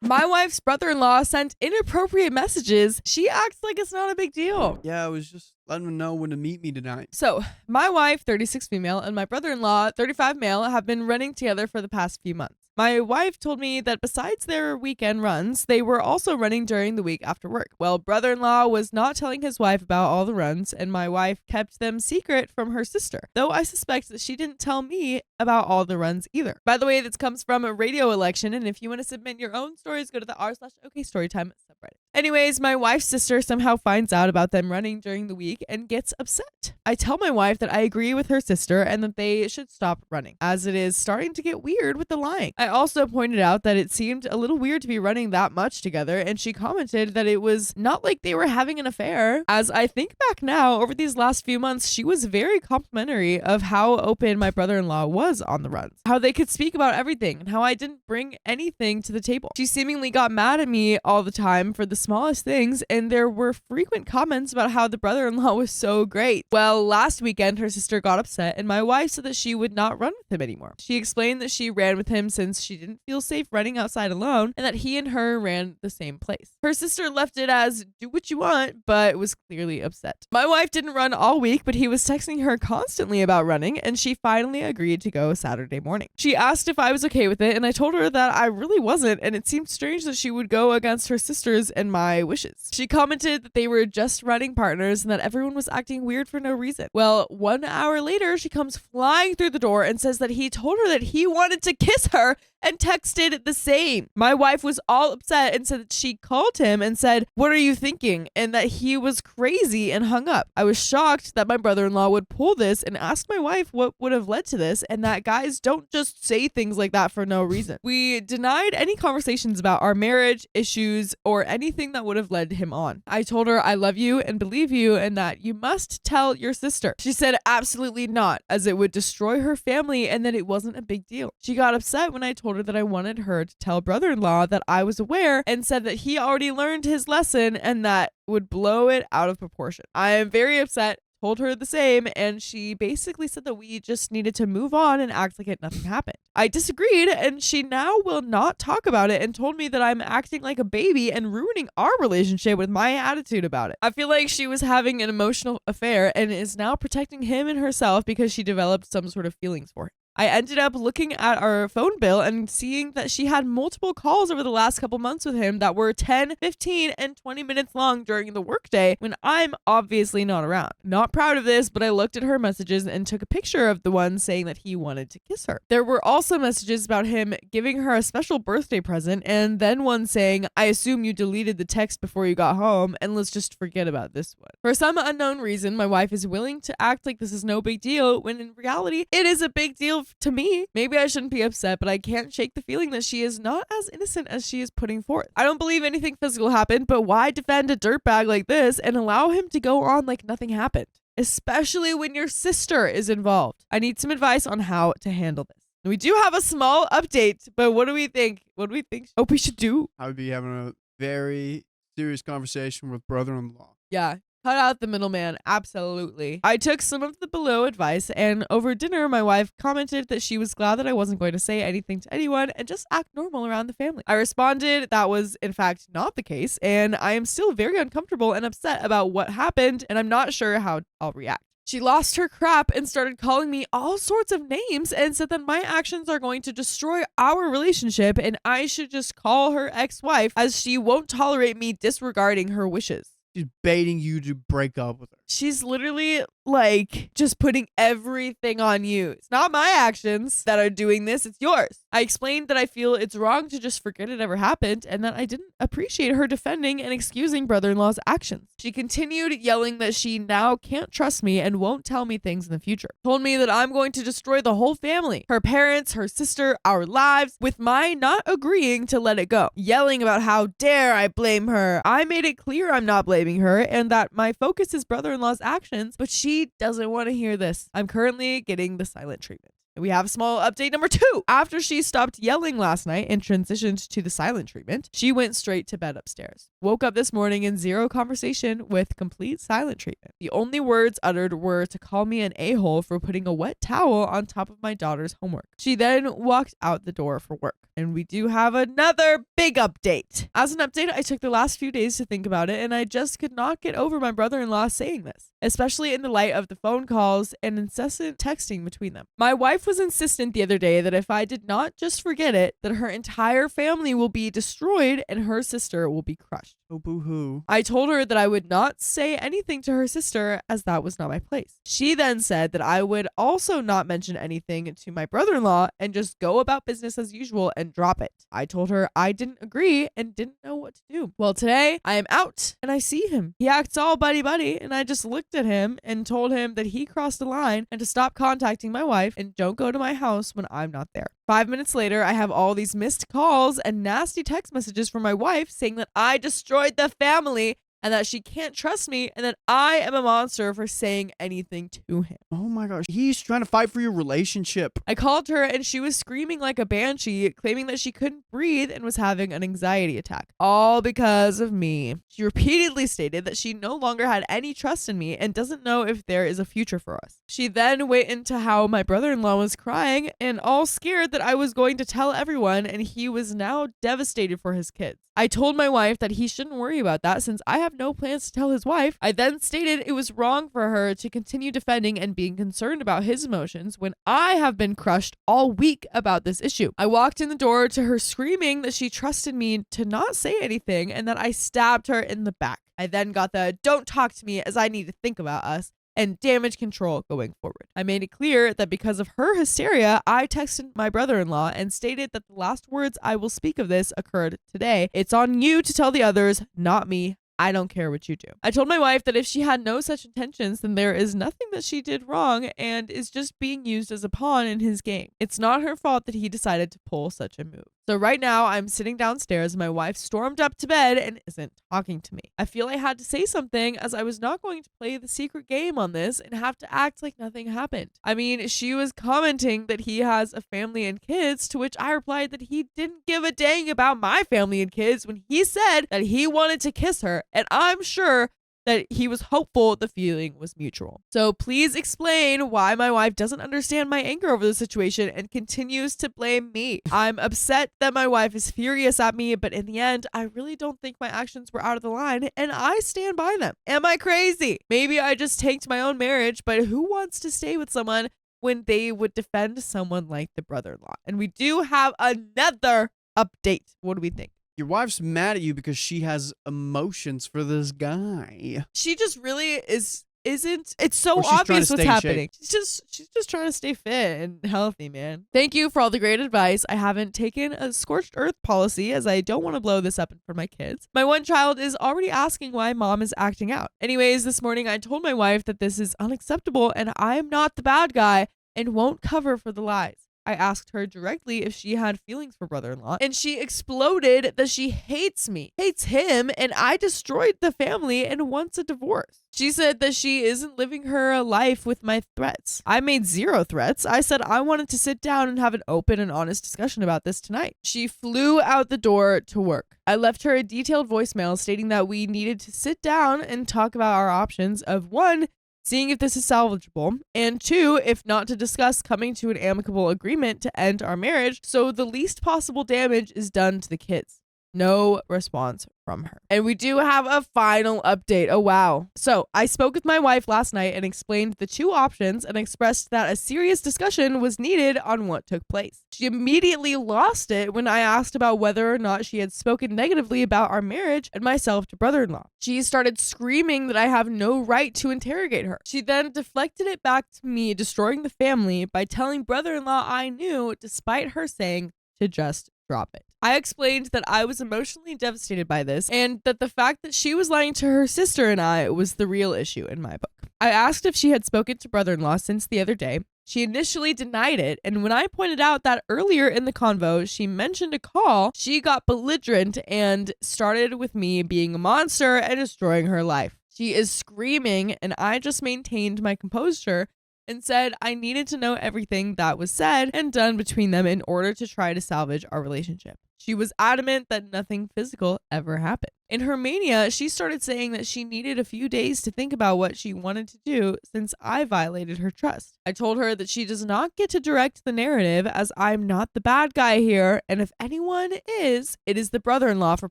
My wife's brother-in-law sent inappropriate messages. She acts like it's not a big deal. Yeah, I was just letting them know when to meet me tonight. So, my wife, 36 female, and my brother-in-law, 35 male, have been running together for the past few months. My wife told me that besides their weekend runs, they were also running during the week after work. Well, brother-in-law was not telling his wife about all the runs, and my wife kept them secret from her sister, though I suspect that she didn't tell me about all the runs either. By the way, this comes from a radio election, and if you want to submit your own stories, go to the r/OKStorytime subreddit. Anyways, my wife's sister somehow finds out about them running during the week and gets upset. I tell my wife that I agree with her sister and that they should stop running, as it is starting to get weird with the lying. I also pointed out that it seemed a little weird to be running that much together, and she commented that it was not like they were having an affair. As I think back now, over these last few months, she was very complimentary of how open my brother-in-law was on the runs, how they could speak about everything, and how I didn't bring anything to the table. She seemingly got mad at me all the time for the smallest things, and there were frequent comments about how the brother-in-law was so great. Well, last weekend, her sister got upset, and my wife said that she would not run with him anymore. She explained that she ran with him since she didn't feel safe running outside alone, and that he and her ran the same place. Her sister left it as, do what you want, but was clearly upset. My wife didn't run all week, but he was texting her constantly about running, and she finally agreed to go Saturday morning. She asked if I was okay with it, and I told her that I really wasn't, and it seemed strange that she would go against her sisters and my wishes. She commented that they were just running partners and that everyone was acting weird for no reason. Well, 1 hour later, she comes flying through the door and says that he told her that he wanted to kiss her and texted the same. My wife was all upset and said that she called him and said, "What are you thinking?" and that he was crazy and hung up. I was shocked that my brother-in-law would pull this and asked my wife what would have led to this, and that guys don't just say things like that for no reason. We denied any conversations about our marriage, issues, or anything that would have led him on. I told her I love you and believe you and that you must tell your sister. She said absolutely not, as it would destroy her family and that it wasn't a big deal. She got upset when I told her that I wanted her to tell brother-in-law that I was aware and said that he already learned his lesson and that would blow it out of proportion. I am very upset, told her the same, and she basically said that we just needed to move on and act like nothing happened. I disagreed, and she now will not talk about it and told me that I'm acting like a baby and ruining our relationship with my attitude about it. I feel like she was having an emotional affair and is now protecting him and herself because she developed some sort of feelings for him. I ended up looking at our phone bill and seeing that she had multiple calls over the last couple months with him that were 10, 15, and 20 minutes long during the workday when I'm obviously not around. Not proud of this, but I looked at her messages and took a picture of the one saying that he wanted to kiss her. There were also messages about him giving her a special birthday present, and then one saying, "I assume you deleted the text before you got home, and let's just forget about this one." For some unknown reason, my wife is willing to act like this is no big deal, when in reality, it is a big deal to me. Maybe I shouldn't be upset, but I can't shake the feeling that she is not as innocent as she is putting forth. I don't believe anything physical happened, but why defend a dirtbag like this and allow him to go on like nothing happened? Especially when your sister is involved. I need some advice on how to handle this. We do have a small update, but what do we think? What do we think we should do? I would be having a very serious conversation with brother-in-law. Yeah. Cut out the middleman, absolutely. I took some of the below advice, and over dinner, my wife commented that she was glad that I wasn't going to say anything to anyone and just act normal around the family. I responded that was, in fact, not the case, and I am still very uncomfortable and upset about what happened, and I'm not sure how I'll react. She lost her crap and started calling me all sorts of names and said that my actions are going to destroy our relationship and I should just call her ex-wife as she won't tolerate me disregarding her wishes. She's baiting you to break up with her. She's literally like just putting everything on you. It's not my actions that are doing this, it's yours. I explained that I feel it's wrong to just forget it ever happened and that I didn't appreciate her defending and excusing brother-in-law's actions. She continued yelling that she now can't trust me and won't tell me things in the future. Told me that I'm going to destroy the whole family, her parents, her sister, our lives, with my not agreeing to let it go. Yelling about how dare I blame her. I made it clear I'm not blaming her and that my focus is brother-in-law's actions, but she doesn't want to hear this. I'm currently getting the silent treatment. We have small update number 2. After she stopped yelling last night and transitioned to the silent treatment, she went straight to bed upstairs. Woke up this morning in zero conversation with complete silent treatment. The only words uttered were to call me an a-hole for putting a wet towel on top of my daughter's homework. She then walked out the door for work. And we do have another big update. As an update, I took the last few days to think about it, and I just could not get over my brother-in-law saying this, especially in the light of the phone calls and incessant texting between them. My wife was insistent the other day that if I did not just forget it, that her entire family will be destroyed and her sister will be crushed. Oh, boo-hoo. I told her that I would not say anything to her sister as that was not my place. She then said that I would also not mention anything to my brother-in-law and just go about business as usual and drop it. I told her I didn't agree and didn't know what to do. Well, today I am out and I see him. He acts all buddy-buddy, and I just looked at him and told him that he crossed the line and to stop contacting my wife and don't go to my house when I'm not there. 5 minutes later, I have all these missed calls and nasty text messages from my wife saying that I destroyed the family and that she can't trust me and that I am a monster for saying anything to him. Oh my gosh. He's trying to fight for your relationship. I called her and she was screaming like a banshee, claiming that she couldn't breathe and was having an anxiety attack. All because of me. She repeatedly stated that she no longer had any trust in me and doesn't know if there is a future for us. She then went into how my brother-in-law was crying and all scared that I was going to tell everyone, and he was now devastated for his kids. I told my wife that he shouldn't worry about that since I have no plans to tell his wife. I then stated it was wrong for her to continue defending and being concerned about his emotions when I have been crushed all week about this issue. I walked in the door to her screaming that she trusted me to not say anything and that I stabbed her in the back. I then got the "don't talk to me as I need to think about us" and damage control going forward. I made it clear that because of her hysteria, I texted my brother-in-law and stated that the last words I will speak of this occurred today. It's on you to tell the others, not me. I don't care what you do. I told my wife that if she had no such intentions, then there is nothing that she did wrong and is just being used as a pawn in his game. It's not her fault that he decided to pull such a move. So right now I'm sitting downstairs. My wife stormed up to bed and isn't talking to me. I feel I had to say something as I was not going to play the secret game on this and have to act like nothing happened. I mean, she was commenting that he has a family and kids, to which I replied that he didn't give a dang about my family and kids when he said that he wanted to kiss her. And I'm sure that he was hopeful the feeling was mutual. So please explain why my wife doesn't understand my anger over the situation and continues to blame me. I'm upset that my wife is furious at me, but in the end, I really don't think my actions were out of the line and I stand by them. Am I crazy? Maybe I just tanked my own marriage, but who wants to stay with someone when they would defend someone like the brother-in-law? And we do have another update. What do we think? Your wife's mad at you because she has emotions for this guy. She just really isn't. It's so Or she's trying obvious to what's stay in happening. She's just trying to stay fit and healthy, man. Thank you for all the great advice. I haven't taken a scorched earth policy as I don't want to blow this up for my kids. My one child is already asking why mom is acting out. Anyways, this morning I told my wife that this is unacceptable and I am not the bad guy and won't cover for the lies. I asked her directly if she had feelings for brother-in-law, and she exploded that she hates me, hates him, and I destroyed the family and wants a divorce. She said that she isn't living her life with my threats. I made zero threats. I said I wanted to sit down and have an open and honest discussion about this tonight. She flew out the door to work. I left her a detailed voicemail stating that we needed to sit down and talk about our options of 1, seeing if this is salvageable, and 2, if not, to discuss coming to an amicable agreement to end our marriage so the least possible damage is done to the kids. No response from her. And we do have a final update. Oh, wow. So I spoke with my wife last night and explained the 2 options and expressed that a serious discussion was needed on what took place. She immediately lost it when I asked about whether or not she had spoken negatively about our marriage and myself to brother-in-law. She started screaming that I have no right to interrogate her. She then deflected it back to me destroying the family by telling brother-in-law I knew, despite her saying to just drop it. I explained that I was emotionally devastated by this and that the fact that she was lying to her sister and I was the real issue in my book. I asked if she had spoken to brother-in-law since the other day. She initially denied it, and when I pointed out that earlier in the convo she mentioned a call, she got belligerent and started with me being a monster and destroying her life. She is screaming, and I just maintained my composure and said I needed to know everything that was said and done between them in order to try to salvage our relationship. She was adamant that nothing physical ever happened. In her mania, she started saying that she needed a few days to think about what she wanted to do since I violated her trust. I told her that she does not get to direct the narrative as I'm not the bad guy here, and if anyone is, it is the brother-in-law for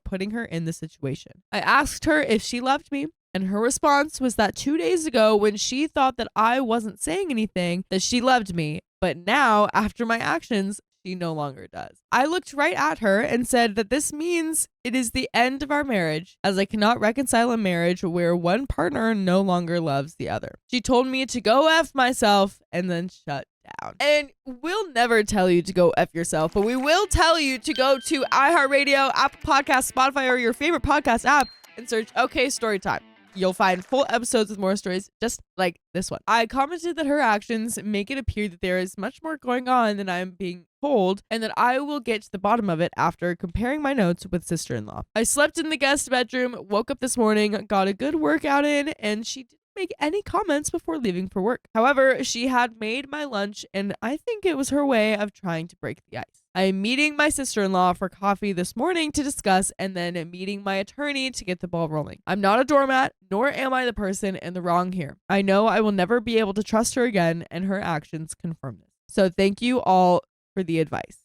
putting her in the situation. I asked her if she loved me, and her response was that 2 days ago, when she thought that I wasn't saying anything, that she loved me, but now, after my actions, she no longer does. I looked right at her and said that this means it is the end of our marriage, as I cannot reconcile a marriage where one partner no longer loves the other. She told me to go F myself and then shut down. And we'll never tell you to go F yourself, but we will tell you to go to iHeartRadio, Apple Podcasts, Spotify, or your favorite podcast app and search OK Storytime. You'll find full episodes with more stories just like this one. I commented that her actions make it appear that there is much more going on than I'm being told, and that I will get to the bottom of it after comparing my notes with sister-in-law. I slept in the guest bedroom, woke up this morning, got a good workout in, and she didn't make any comments before leaving for work. However, she had made my lunch, and I think it was her way of trying to break the ice. I am meeting my sister-in-law for coffee this morning to discuss, and then meeting my attorney to get the ball rolling. I'm not a doormat, nor am I the person in the wrong here. I know I will never be able to trust her again, and her actions confirm this. So thank you all for the advice.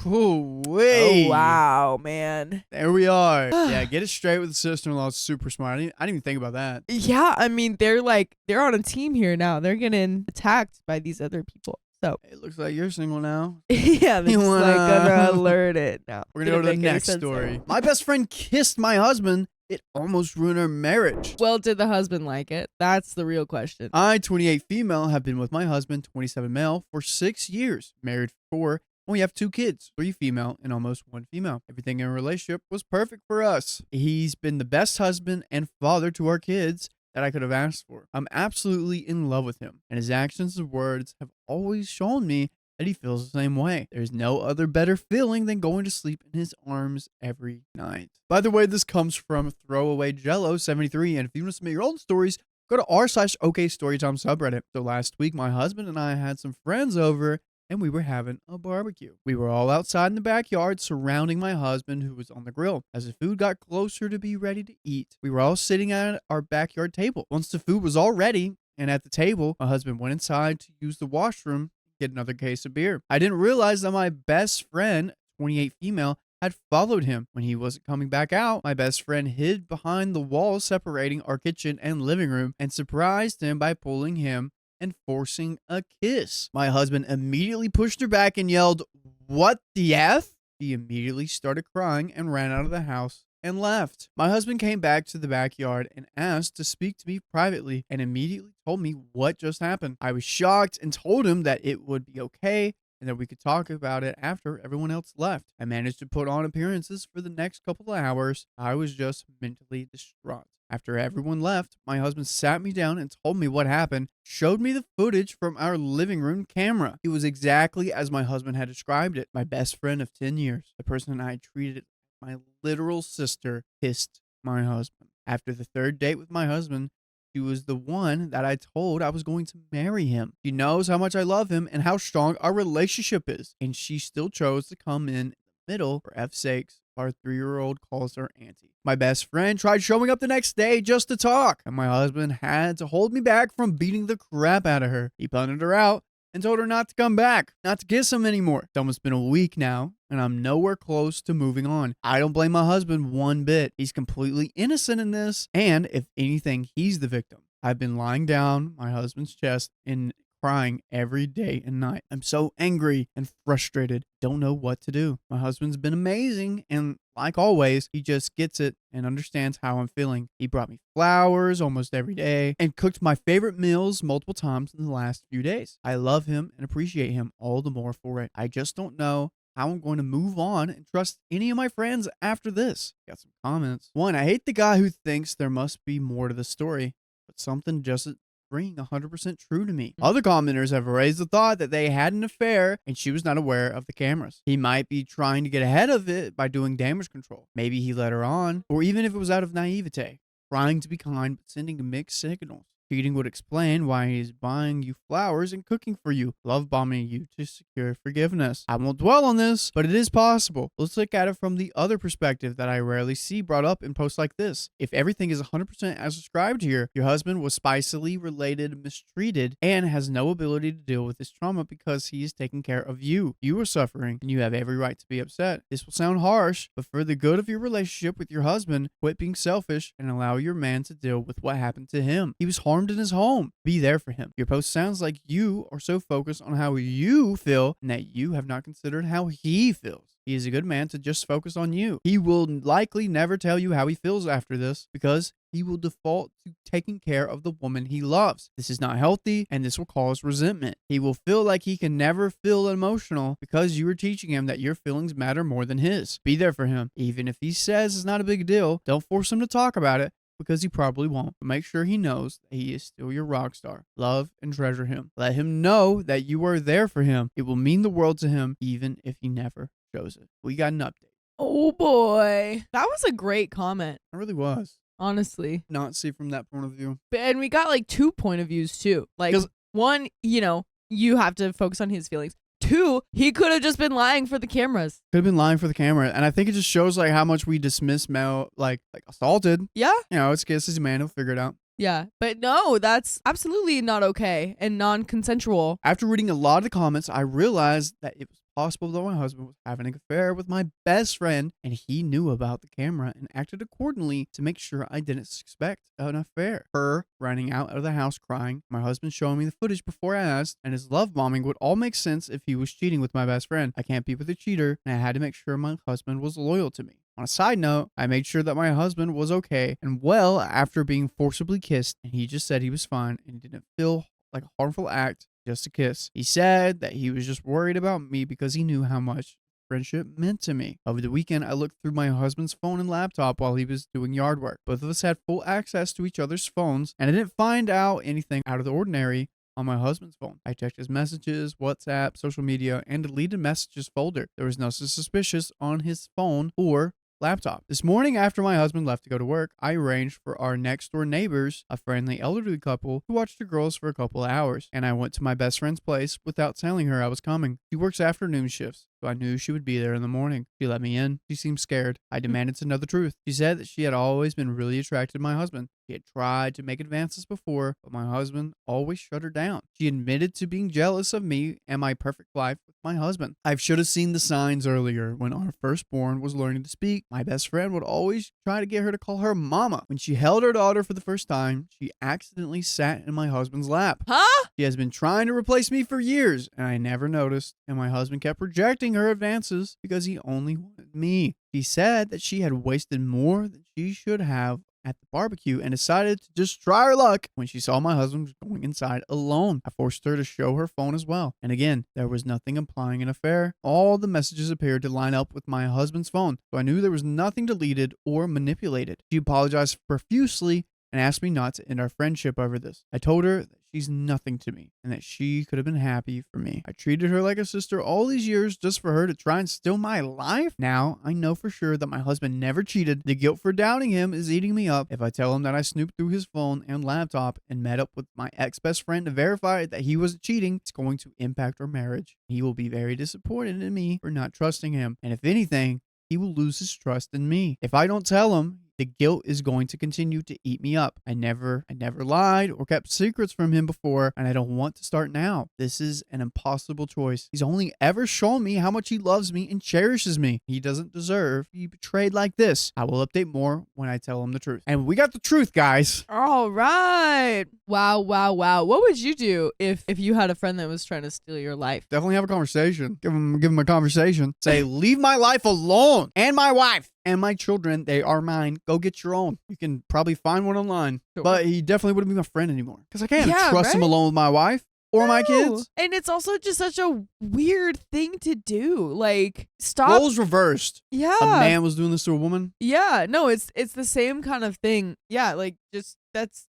Oh, wow, man. There we are. Yeah, get it straight with the sister-in-law. It's super smart. I didn't even think about that. Yeah, I mean, they're on a team here now. They're getting attacked by these other people. So it looks like you're single now. yeah, they're just gonna learn it now. We're gonna go to the next story. My best friend kissed my husband. It almost ruined our marriage. Well, did the husband like it? That's the real question. I, 28 female, have been with my husband, 27 male, for 6 years. Married for 4. And we have 2 kids, 3 female and almost 1 female. Everything in our relationship was perfect for us. He's been the best husband and father to our kids that I could have asked for. I'm absolutely in love with him, and his actions and words have always shown me that he feels the same way. There's no other better feeling than going to sleep in his arms every night. By the way, this comes from Throwaway Jello 73, and if you want to submit your own stories, go to r/OK Storytime subreddit. So last week, my husband and I had some friends over, and we were having a barbecue. We were all outside in the backyard surrounding my husband, who was on the grill. As the food got closer to be ready to eat, we were all sitting at our backyard table. Once the food was all ready and at the table, my husband went inside to use the washroom, get another case of beer. I didn't realize that my best friend, 28 female, had followed him. When he wasn't coming back out, my best friend hid behind the wall separating our kitchen and living room and surprised him by pulling him and forcing a kiss. My husband immediately pushed her back and yelled, "What the F?" He immediately started crying and ran out of the house and left. My husband came back to the backyard and asked to speak to me privately and immediately told me what just happened. I was shocked and told him that it would be okay and that we could talk about it after everyone else left. I managed to put on appearances for the next couple of hours. I was just mentally distraught. After everyone left, my husband sat me down and told me what happened, showed me the footage from our living room camera. It was exactly as my husband had described it. My best friend of 10 years, the person I treated like my literal sister, kissed my husband. After the 3rd date with my husband, she was the one that I told I was going to marry him. She knows how much I love him and how strong our relationship is, and she still chose to come in the middle for F's sakes. Our 3-year-old calls her auntie. My best friend tried showing up the next day just to talk, and my husband had to hold me back from beating the crap out of her. He punted her out and told her not to come back, not to kiss him anymore. It's almost been a week now, and I'm nowhere close to moving on. I don't blame my husband one bit. He's completely innocent in this, and if anything, he's the victim. I've been lying down my husband's chest and crying every day and night. I'm so angry and frustrated. Don't know what to do. My husband's been amazing, and like always, he just gets it and understands how I'm feeling. He brought me flowers almost every day and cooked my favorite meals multiple times in the last few days. I love him and appreciate him all the more for it. I just don't know how I'm going to move on and trust any of my friends after this. Got some comments. 1, I hate the guy who thinks there must be more to the story, but something just ring 100% true to me. Other commenters have raised the thought that they had an affair and she was not aware of the cameras. He might be trying to get ahead of it by doing damage control. Maybe he led her on, or even if it was out of naivete, trying to be kind but sending mixed signals. Cheating would explain why he is buying you flowers and cooking for you, love bombing you to secure forgiveness. I won't dwell on this, but it is possible. Let's look at it from the other perspective that I rarely see brought up in posts like this. If everything is 100% as described here, your husband was spicily related, mistreated, and has no ability to deal with this trauma because he is taking care of you. You are suffering, and you have every right to be upset. This will sound harsh, but for the good of your relationship with your husband, quit being selfish and allow your man to deal with what happened to him. He was harmed in his home. Be there for him. Your post sounds like you are so focused on how you feel and that you have not considered how he feels. He is a good man to just focus on you. He will likely never tell you how he feels after this because he will default to taking care of the woman he loves. This is not healthy, and this will cause resentment. He will feel like he can never feel emotional because you are teaching him that your feelings matter more than his. Be there for him. Even if he says it's not a big deal, don't force him to talk about it, because he probably won't. But make sure he knows that he is still your rock star. Love and treasure him. Let him know that you are there for him. It will mean the world to him, even if he never shows it. We got an update. Oh boy. That was a great comment. It really was. Honestly. Not see from that point of view. And we got like 2 point of views too. Like, one, you have to focus on his feelings. 2, he could have just been lying for the cameras. Could have been lying for the camera. And I think it just shows like how much we dismiss Mel, like assaulted. Yeah. He's a man. He'll figure it out. Yeah. But no, that's absolutely not okay and non-consensual. After reading a lot of the comments, I realized that it was possible that my husband was having an affair with my best friend, and he knew about the camera and acted accordingly to make sure I didn't suspect an affair. Her running out of the house crying, my husband showing me the footage before I asked, and his love bombing would all make sense if he was cheating with my best friend. I can't be with a cheater, and I had to make sure my husband was loyal to me. On a side note, I made sure that my husband was okay and well after being forcibly kissed, and he just said he was fine and didn't feel like a harmful act, just a kiss. He said that he was just worried about me because he knew how much friendship meant to me. Over the weekend, I looked through my husband's phone and laptop while he was doing yard work. Both of us had full access to each other's phones, and I didn't find out anything out of the ordinary on my husband's phone. I checked his messages, WhatsApp, social media, and deleted messages folder. There was nothing suspicious on his phone or laptop. This morning, after my husband left to go to work, I arranged for our next door neighbors, a friendly elderly couple, to watch the girls for a couple of hours, and I went to my best friend's place without telling her I was coming. She works afternoon shifts, so I knew she would be there in the morning. She let me in. She seemed scared. I demanded to know the truth. She said that she had always been really attracted to my husband. She had tried to make advances before, but my husband always shut her down. She admitted to being jealous of me and my perfect life with my husband. I should have seen the signs earlier. When our firstborn was learning to speak, my best friend would always try to get her to call her mama. When she held her daughter for the first time, she accidentally sat in my husband's lap. Huh? She has been trying to replace me for years, and I never noticed, and my husband kept rejecting her advances because he only wanted me. She said that she had wasted more than she should have at the barbecue and decided to just try her luck when she saw my husband going inside alone. I forced her to show her phone as well. And again, there was nothing implying an affair. All the messages appeared to line up with my husband's phone, so I knew there was nothing deleted or manipulated. She apologized profusely and asked me not to end our friendship over this. I told her that she's nothing to me and that she could have been happy for me. I treated her like a sister all these years just for her to try and steal my life. Now I know for sure that my husband never cheated. The guilt for doubting him is eating me up. If I tell him that I snooped through his phone and laptop and met up with my ex-best friend to verify that he wasn't cheating, it's going to impact our marriage. He will be very disappointed in me for not trusting him. And if anything, he will lose his trust in me. If I don't tell him, the guilt is going to continue to eat me up. I never lied or kept secrets from him before, and I don't want to start now. This is an impossible choice. He's only ever shown me how much he loves me and cherishes me. He doesn't deserve to be betrayed like this. I will update more when I tell him the truth. And we got the truth, guys. All right. Wow. What would you do if you had a friend that was trying to steal your life? Definitely have a conversation. Give him a conversation. Say, leave my life alone and my wife. And my children, they are mine. Go get your own. You can probably find one online. Sure. But he definitely wouldn't be my friend anymore. Because I can't trust him alone with my wife or my kids. And it's also just such a weird thing to do. Like, stop. Roles reversed. Yeah. A man was doing this to a woman. Yeah. No, it's the same kind of thing. Yeah. Like, just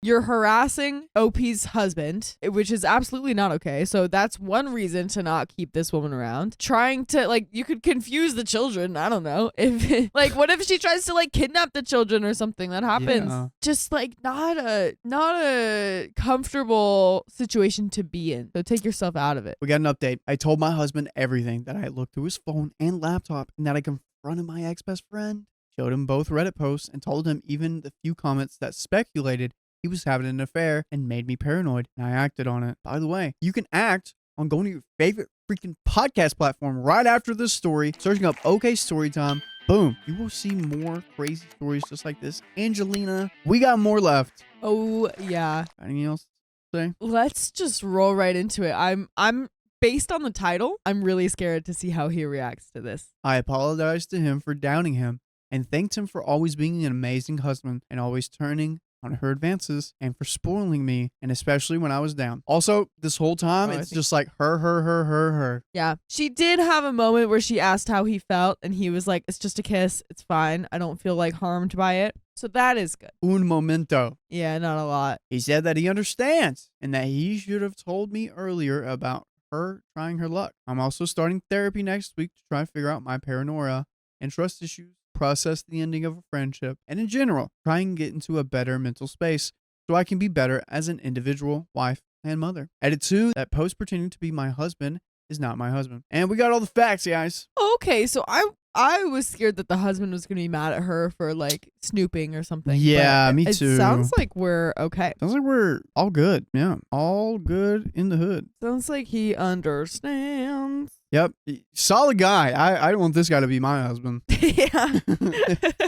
you're harassing OP's husband, which is absolutely not okay. So that's one reason to not keep this woman around. Trying to, like, you could confuse the children. I don't know. If like, what if she tries to like kidnap the children or something? That happens. Yeah. Just like not a comfortable situation to be in. So take yourself out of it. We got an update. I told my husband everything, that I looked through his phone and laptop, and that I confronted my ex-best friend. Showed him both Reddit posts and told him even the few comments that speculated he was having an affair and made me paranoid, and I acted on it. By the way, you can act on going to your favorite freaking podcast platform right after this story, searching up OK Storytime. Boom. You will see more crazy stories just like this. Angelina, we got more left. Oh yeah. Anything else to say? Let's just roll right into it. I'm based on the title, I'm really scared to see how he reacts to this. I apologized to him for doubting him and thanked him for always being an amazing husband and always turning on her advances and for spoiling me, and especially when I was down. Also, this whole time, it's just like her. Yeah. She did have a moment where she asked how he felt, and he was like, it's just a kiss. It's fine. I don't feel like harmed by it. So that is good. Un momento. Yeah, not a lot. He said that he understands and that he should have told me earlier about her trying her luck. I'm also starting therapy next week to try to figure out my paranoia and trust issues, process the ending of a friendship, and in general, try and get into a better mental space so I can be better as an individual, wife, and mother. Edit 2, that post pretending to be my husband is not my husband. And we got all the facts, guys. Okay, so I was scared that the husband was going to be mad at her for like snooping or something. Yeah, me too. It sounds like we're okay. Sounds like we're all good. Yeah, all good in the hood. Sounds like he understands. Yep. Solid guy. I don't want this guy to be my husband. Yeah.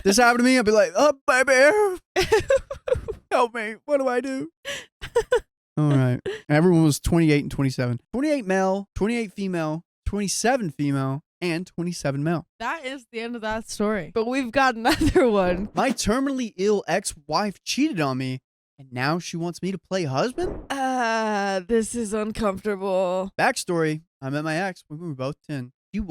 This happened to me, I'd be like, oh, baby. Help me. What do I do? All right. Everyone was 28 and 27. 28 male, 28 female, 27 female, and 27 male. That is the end of that story. But we've got another one. My terminally ill ex-wife cheated on me, and now she wants me to play husband? This is uncomfortable. Backstory. I met my ex when we were both 10. She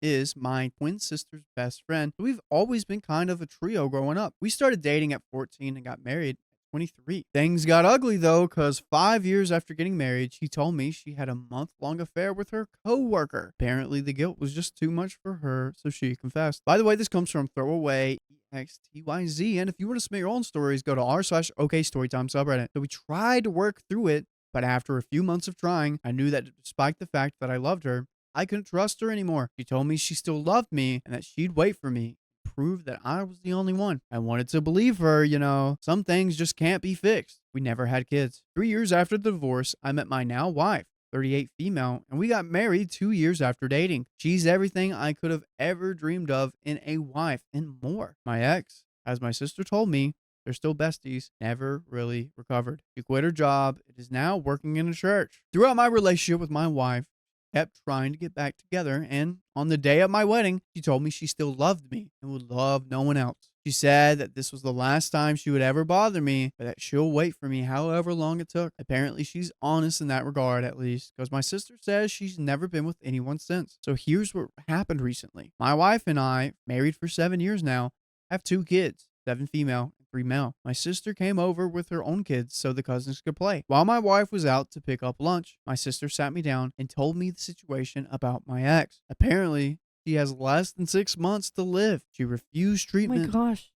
is my twin sister's best friend. So we've always been kind of a trio growing up. We started dating at 14 and got married at 23. Things got ugly though, because 5 years after getting married, she told me she had a month-long affair with her co-worker. Apparently the guilt was just too much for her, so she confessed. By the way, this comes from Throwaway XTYZ, and if you want to submit your own stories, go to r/OKStorytime subreddit. So we tried to work through it, but after a few months of trying, I knew that despite the fact that I loved her, I couldn't trust her anymore. She told me she still loved me and that she'd wait for me, prove that I was the only one. I wanted to believe her, some things just can't be fixed. We never had kids. 3 years after the divorce, I met my now wife, 38 female, and we got married 2 years after dating. She's everything I could have ever dreamed of in a wife and more. My ex, as my sister told me, they're still besties, never really recovered. She quit her job and is now working in a church. Throughout my relationship with my wife, she kept trying to get back together, and on the day of my wedding, she told me she still loved me and would love no one else. She said that this was the last time she would ever bother me, but that she'll wait for me however long it took. Apparently, she's honest in that regard, at least, because my sister says she's never been with anyone since. So here's what happened recently. My wife and I, married for 7 years now, have 2 kids, 7 female, 3 male. My sister came over with her own kids so the cousins could play. While my wife was out to pick up lunch, my sister sat me down and told me the situation about my ex. Apparently, she has less than 6 months to live. She refused treatment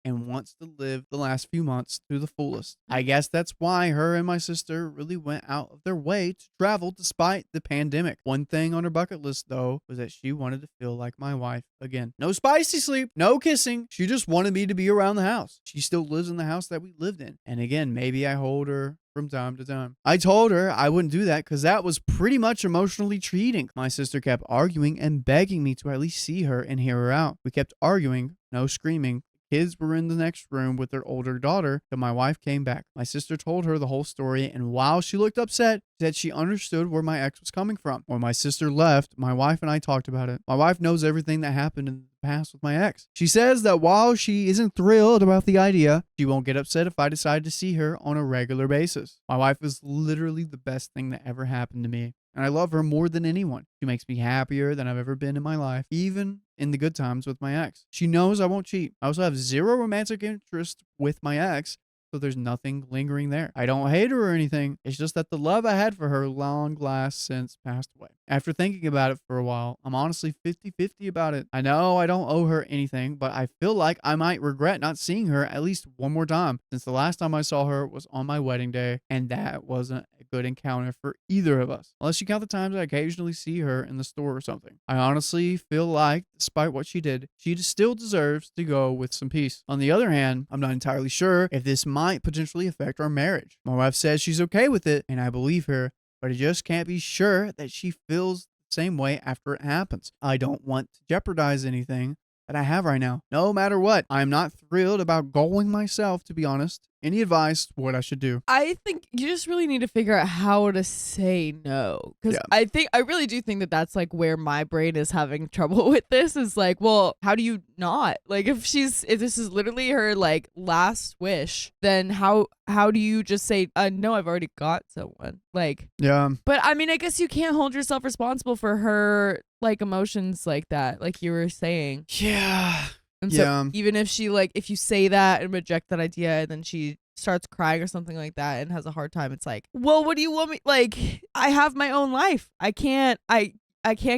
and wants to live the last few months to the fullest. I guess that's why her and my sister really went out of their way to travel despite the pandemic. One thing on her bucket list, though, was that she wanted to feel like my wife again. No spicy sleep, no kissing. She just wanted me to be around the house. She still lives in the house that we lived in. And again, maybe I hold her from time to time. I told her I wouldn't do that because that was pretty much emotionally cheating. My sister kept arguing and begging me to at least see her and hear her out. We kept arguing, no screaming. Kids were in the next room with their older daughter till my wife came back. My sister told her the whole story, and while she looked upset, she said she understood where my ex was coming from. When my sister left, my wife and I talked about it. My wife knows everything that happened in the past with my ex. She says that while she isn't thrilled about the idea, she won't get upset if I decide to see her on a regular basis. My wife is literally the best thing that ever happened to me, and I love her more than anyone. She makes me happier than I've ever been in my life, even in the good times with my ex. She knows I won't cheat. I also have zero romantic interest with my ex, so there's nothing lingering there. I don't hate her or anything. It's just that the love I had for her long last since passed away. After thinking about it for a while, I'm honestly 50-50 about it. I know I don't owe her anything, but I feel like I might regret not seeing her at least one more time, since the last time I saw her was on my wedding day, and that wasn't a good encounter for either of us, unless you count the times I occasionally see her in the store or something. I honestly feel like, despite what she did, she still deserves to go with some peace. On the other hand, I'm not entirely sure if this might potentially affect our marriage. My wife says she's okay with it, and I believe her, but I just can't be sure that she feels the same way after it happens. I don't want to jeopardize anything that I have right now. No matter what, I'm not thrilled about going myself, to be honest. Any advice what I should do? I think you just really need to figure out how to say no. Because I really do think that that's like where my brain is having trouble with this, is like, well, how do you not? Like, if this is literally her like last wish, then how do you just say, no, I've already got someone? Like, yeah. But I mean, I guess you can't hold yourself responsible for her like emotions like that, like you were saying. Yeah. And so even if she if you say that and reject that idea, and then she starts crying or something like that and has a hard time, it's like, well, what do you want me? Like, I have my own life. I can't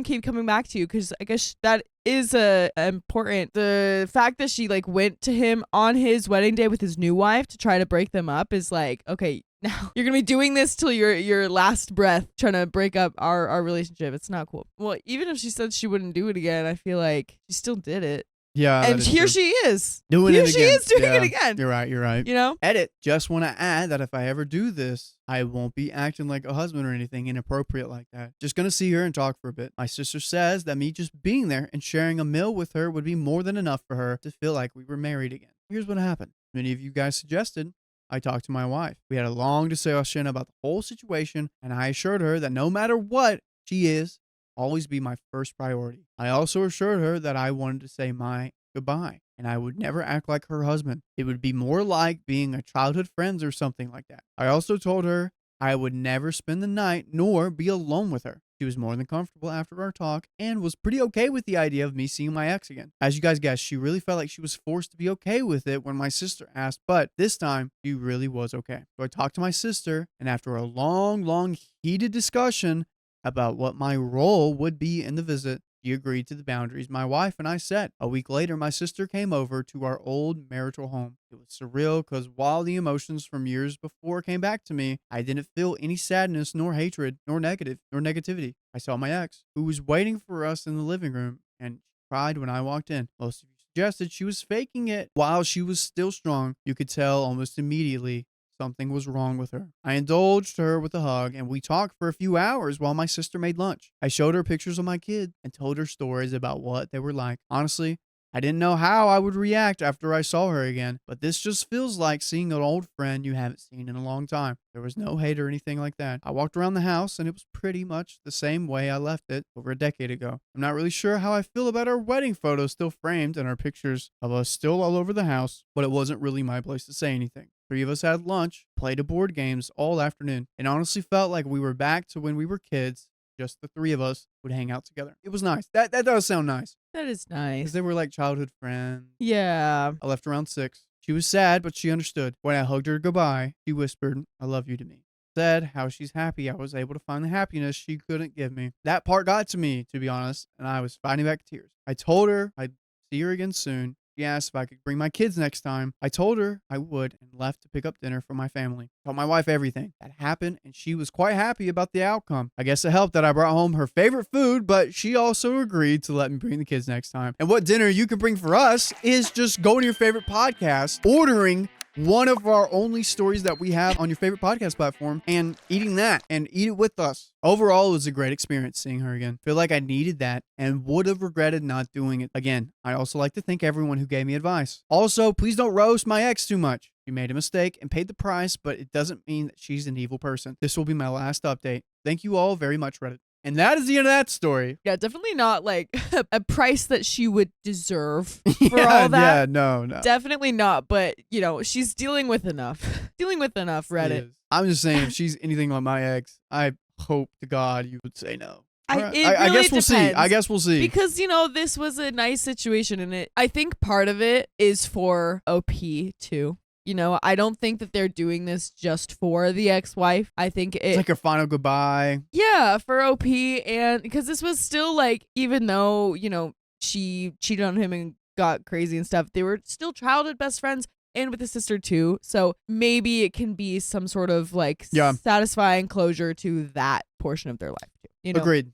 keep coming back to you, because I guess that is important. The fact that she like went to him on his wedding day with his new wife to try to break them up is like, okay, now you're gonna be doing this till your last breath, trying to break up our relationship. It's not cool. Well, even if she said she wouldn't do it again, I feel like she still did it. Yeah. And here she is. Doing it again. Here she is doing it again. You're right. You know? Edit. Just want to add that if I ever do this, I won't be acting like a husband or anything inappropriate like that. Just going to see her and talk for a bit. My sister says that me just being there and sharing a meal with her would be more than enough for her to feel like we were married again. Here's what happened. Many of you guys suggested I talked to my wife. We had a long discussion about the whole situation, and I assured her that no matter what, she is always be my first priority. I also assured her that I wanted to say my goodbye, and I would never act like her husband. It would be more like being a childhood friends or something like that. I also told her I would never spend the night nor be alone with her. She was more than comfortable after our talk and was pretty okay with the idea of me seeing my ex again. As you guys guessed, she really felt like she was forced to be okay with it when my sister asked, but this time she really was okay. So I talked to my sister, and after a long, heated discussion about what my role would be in the visit, she agreed to the boundaries my wife and I set. A week later, my sister came over to our old marital home. It was surreal because while the emotions from years before came back to me, I didn't feel any sadness, nor hatred, nor negativity. I saw my ex, who was waiting for us in the living room, and she cried when I walked in. Most of you suggested she was faking it. While she was still strong, you could tell almost immediately something was wrong with her. I indulged her with a hug, and we talked for a few hours while my sister made lunch. I showed her pictures of my kid and told her stories about what they were like. Honestly, I didn't know how I would react after I saw her again, but this just feels like seeing an old friend you haven't seen in a long time. There was no hate or anything like that. I walked around the house, and it was pretty much the same way I left it over a decade ago. I'm not really sure how I feel about our wedding photos still framed and our pictures of us still all over the house, but it wasn't really my place to say anything. 3 of us had lunch, played board games all afternoon, and honestly felt like we were back to when we were kids. Just the 3 of us would hang out together. It was nice. That does sound nice. That is nice. Because they were like childhood friends. Yeah. I left around 6. She was sad, but she understood. When I hugged her goodbye, she whispered, "I love you" to me. Said how she's happy I was able to find the happiness she couldn't give me. That part got to me, to be honest, and I was fighting back tears. I told her I'd see her again soon. She asked if I could bring my kids next time. I told her I would and left to pick up dinner for my family. Told my wife everything that happened, and she was quite happy about the outcome. I guess it helped that I brought home her favorite food, but she also agreed to let me bring the kids next time. And what dinner you can bring for us is just going to your favorite podcast, ordering one of our only stories that we have on your favorite podcast platform, and eating that and eat it with us. Overall, it was a great experience seeing her again. Feel like I needed that and would have regretted not doing it again. I also like to thank everyone who gave me advice. Also, please don't roast my ex too much. She made a mistake and paid the price, but it doesn't mean that she's an evil person. This will be my last update. Thank you all very much, Reddit. And that is the end of that story. Yeah, definitely not like a price that she would deserve for all that. Yeah, no. Definitely not. But, she's dealing with enough. Reddit. I'm just saying, if she's anything like my ex, I hope to God you would say no. I guess we'll see. I guess we'll see. Because, this was a nice situation, and I think part of it is for OP too. You know, I don't think that they're doing this just for the ex-wife. I think It's like a final goodbye. yeah, for OP, and because this was still like, even though, you know, she cheated on him and got crazy and stuff, they were still childhood best friends and with his sister too. So maybe it can be some sort of like Yeah. satisfying closure to that portion of their life too. You know? Agreed.